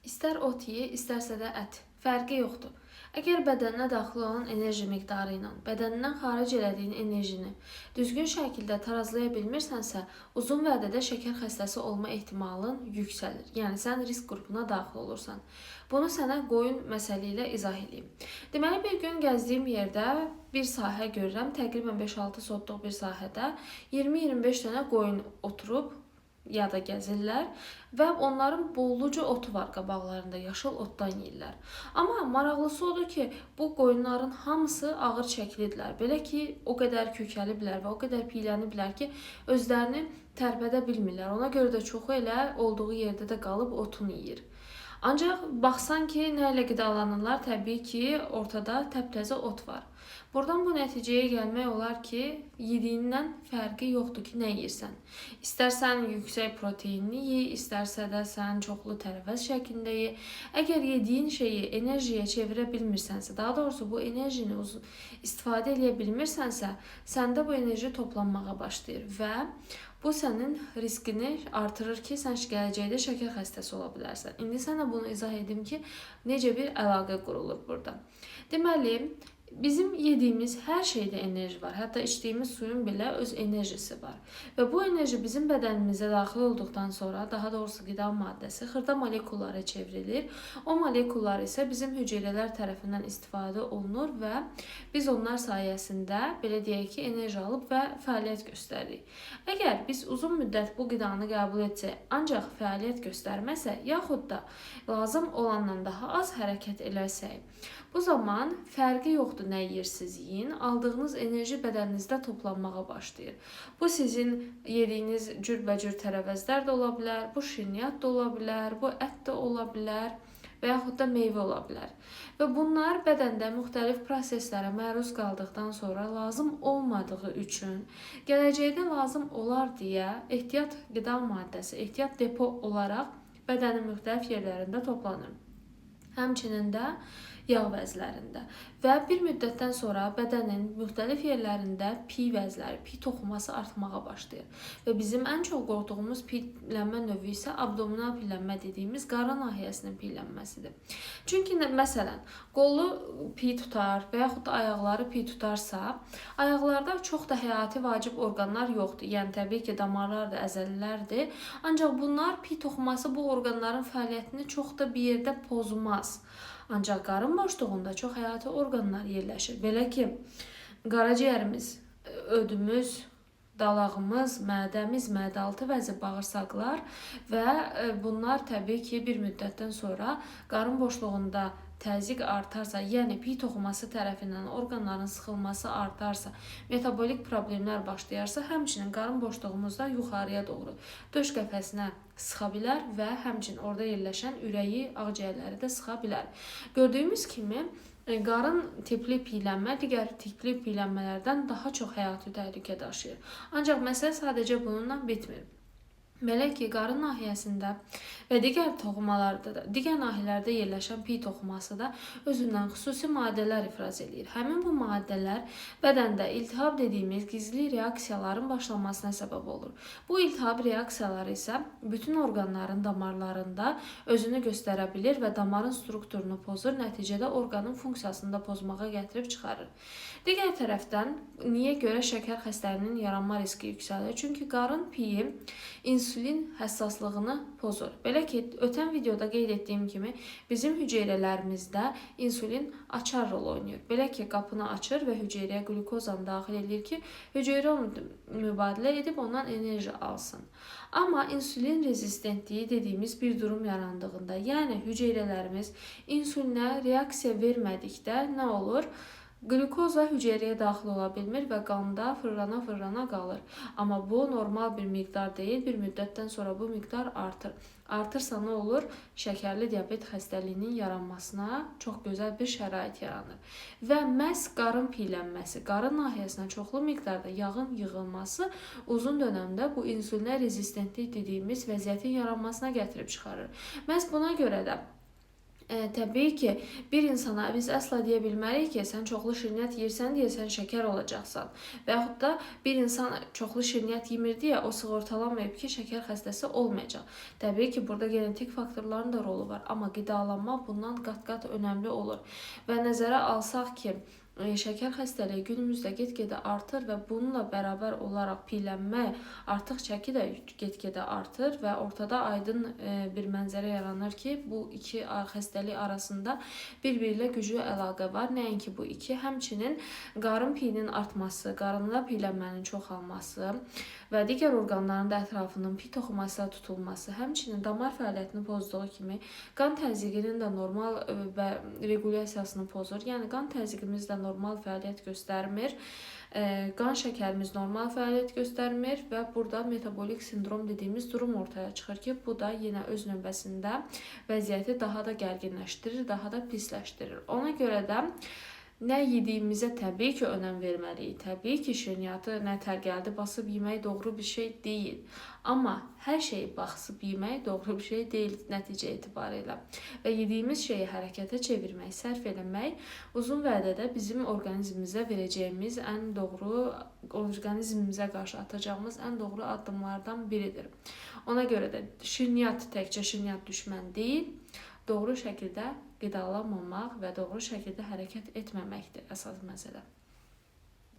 İstər ot ye, istərsə də ət. Fərqi yoxdur. Əgər bədəninə daxil olan enerji miqdarı ilə bədənindən xaric elədiyin enerjini düzgün şəkildə tarazlaya bilmirsənsə, uzun vədədə şəkər xəstəsi olma ehtimalın yüksəlir. Yəni sən risk qrupuna daxil olursan. Bunu sənə qoyun məsələ ilə izah edeyim. Deməli, bir gün gəzdiyim yerdə bir sahə görürəm. Təqribən 5-6 sotluq bir sahədə 20-25 dənə qoyun oturub ya da gəzirlər və onların bolluca otu var qabaqlarında, yaşıl otdan yeyirlər. Amma maraqlısı odur ki, bu qoyunların hamısı ağır çəkilidirlər. Belə ki, o qədər kökəliblər və o qədər piyləniblər ki, özlərini tərpədə bilmirlər. Ona görə də çoxu elə olduğu yerdə də qalıb otunu yeyir. Ancaq baxsan ki, nə ilə qidalanırlar? Təbii ki, ortada təptəzə ot var. Buradan bu nəticəyə gəlmək olar ki, yediyindən fərqi yoxdur ki, nə yeyirsən. İstərsən yüksək proteinli ye, istərsə də sən çoxlu tərəvəz şəklində ye. Əgər yediyin şeyi enerjiyə çevirə bilmirsənsə, daha doğrusu bu enerjini istifadə edə bilmirsənsə, səndə bu enerji toplanmağa başlayır və bu sənin riskini artırır ki, sən gələcəkdə şəkər xəstəsi ola bilərsən. İndi sənə bunu izah edim ki, necə bir əlaqə qurulur burada. Deməli, bizim yediyimiz hər şeydə enerji var. Hətta içdiyimiz suyun belə öz enerjisi var. Və bu enerji bizim bədənimizə daxil olduqdan sonra, daha doğrusu qida maddəsi xırda molekullara çevrilir. O molekullar isə bizim hüceyrələr tərəfindən istifadə olunur və biz onlar sayəsində, belə deyək ki, enerji alıb və fəaliyyət göstəririk. Əgər biz uzun müddət bu qidanı qəbul etsək, ancaq fəaliyyət göstərməsə, yaxud da lazım olandan daha az hərəkət eləsək, bu zaman fərqi yoxdur nə yeyirsiniz yeyin, aldığınız enerji bədəninizdə toplanmağa başlayır. Bu sizin yediyiniz cürbəcür tərəvəzlər də ola bilər, bu şirniyyat da ola bilər, bu ət də ola bilər və yaxud da meyvə ola bilər. Və bunlar bədəndə müxtəlif proseslərə məruz qaldıqdan sonra lazım olmadığı üçün gələcəkdə lazım olar deyə ehtiyat qida maddəsi, ehtiyat depo olaraq bədənin müxtəlif yerlərində toplanır. Həmçinin də yağ vəzlərində və bir müddətdən sonra bədənin müxtəlif yerlərində pi vəzləri, pi toxuması artmağa başlayır. Və bizim ən çox qorxduğumuz piylənmə növü isə abdominal piylənmə dediyimiz qarın nahiyəsinin piylənməsidir. Çünki məsələn, qolu pi tutar və yaxud da ayaqları pi tutarsa, ayaqlarda çox da həyati vacib orqanlar yoxdur. Yəni təbii ki, damarlardır, əzəlilərdir. Ancaq bunlar pi toxuması bu orqanların fəaliyyətini çox da bir yerdə pozmaz. Ancaq qarın boşluğunda çox həyati orqanlar yerləşir. Belə ki, qaraciyərimiz, ödümüz, dalağımız, mədəmiz, mədəaltı vəzi, bağırsaqlar və bunlar təbii ki, bir müddətdən sonra qarın boşluğunda təzyiq artarsa, yəni pi toxuması tərəfindən orqanların sıxılması artarsa, metabolik problemlər başlayarsa, həmçinin qarın boşluğumuzda yuxarıya doğru döş qəfəsinə sıxa bilər və həmçinin orada yerləşən ürəyi, ağciyərləri də sıxa bilər. Gördüyümüz kimi, qarın tipli piylənmə digər tipli piylənmələrdən daha çox həyati təhlükə daşıyır. Ancaq məsələ sadəcə bununla bitmir. Belə ki, qarın nahiyəsində və digər toxumalarda da, digər nahiyələrdə yerləşən pi toxuması da özündən xüsusi maddələr ifraz edir. Həmin bu maddələr bədəndə iltihab dediyimiz gizli reaksiyaların başlanmasına səbəb olur. Bu iltihab reaksiyaları isə bütün orqanların damarlarında özünü göstərə bilir və damarın strukturunu pozur, nəticədə orqanın funksiyasını da pozmağa gətirib çıxarır. Digər tərəfdən, niyə görə şəkər xəstəliyinin yaranma riski yüksəlir? Çünki qarın piyi insülin həssaslığını pozur. Belə ki, ötən videoda qeyd etdiyim kimi, bizim hüceyrələrimizdə insülin açar rol oynayır. Belə ki, qapını açır və hüceyrəyə qlukozanı daxil edir ki, hüceyrə onu mübadilə edib ondan enerji alsın. Amma insülin rezistentliyi dediyimiz bir durum yarandığında, yəni hüceyrələrimiz insulinə reaksiya vermədikdə nə olur? Glukoza hüceyrəyə daxil ola bilmir və qanda fırlana qalır. Amma bu normal bir miqdar deyil, bir müddətdən sonra bu miqdar artır. Artırsa nə olur? Şəkərli diabet xəstəliyinin yaranmasına çox gözəl bir şərait yaranır. Və məhz qarın piylənməsi, qarın nahiyəsinə çoxlu miqdarda yağın yığılması uzun dönəmdə bu insulinə rezistentlik dediyimiz vəziyyətin yaranmasına gətirib çıxarır. Məhz buna görə də Təbii ki, bir insana biz əsla deyə bilmərik ki, sən çoxlu şirniyyat yeyirsən deyə sən şəkər olacaqsan. Və yaxud da bir insan çoxlu şirniyyat yemir deyə o sığortalanmayıb ki, şəkər xəstəsi olmayacaq. Təbii ki, burada genetik faktorların da rolu var, amma qidalanma bundan qat-qat önəmli olur. Və nəzərə alsaq ki, şəkər xəstəliyi günümüzdə get-gedə artır və bununla bərabər olaraq piyələnmə, artıq çəki də get-gedə artır və ortada aydın bir mənzərə yaranır ki, bu iki xəstəlik arasında bir-biri ilə güclü əlaqə var. Nəinki bu iki, həmçinin qarın piyinin artması, qarında piyələnmənin çoxalması və digər orqanların da ətrafının piy toxuması tutulması, həmçinin damar fəaliyyətini pozduğu kimi qan təzyiqinin də normal və regulyasiyasını pozur. Yəni qan təzyiqimiz də normal fəaliyyət göstərmir. Qan şəkərimiz normal fəaliyyət göstərmir və burada metabolik sindrom dediyimiz durum ortaya çıxır ki, bu da yenə öz növbəsində vəziyyəti daha da gərginləşdirir, daha da pisləşdirir. Ona görə də nə yediyimizə təbii ki, önəm verməliyik. Təbii ki, şirniyyatı nə tər gəldi basıb yemək doğru bir şey deyil. Amma hər şeyi basıb yemək doğru bir şey deyil nəticə etibarilə. Və yediyimiz şeyi hərəkətə çevirmək, sərf eləmək uzun vədədə bizim orqanizmimizə verəcəyimiz ən doğru, orqanizmimizə qarşı atacağımız ən doğru addımlardan biridir. Ona görə də şirniyyat təkcə şirniyyat düşmən deyil, doğru şəkildə qidalanmamaq və doğru şəkildə hərəkət etməməkdir əsas məsələ.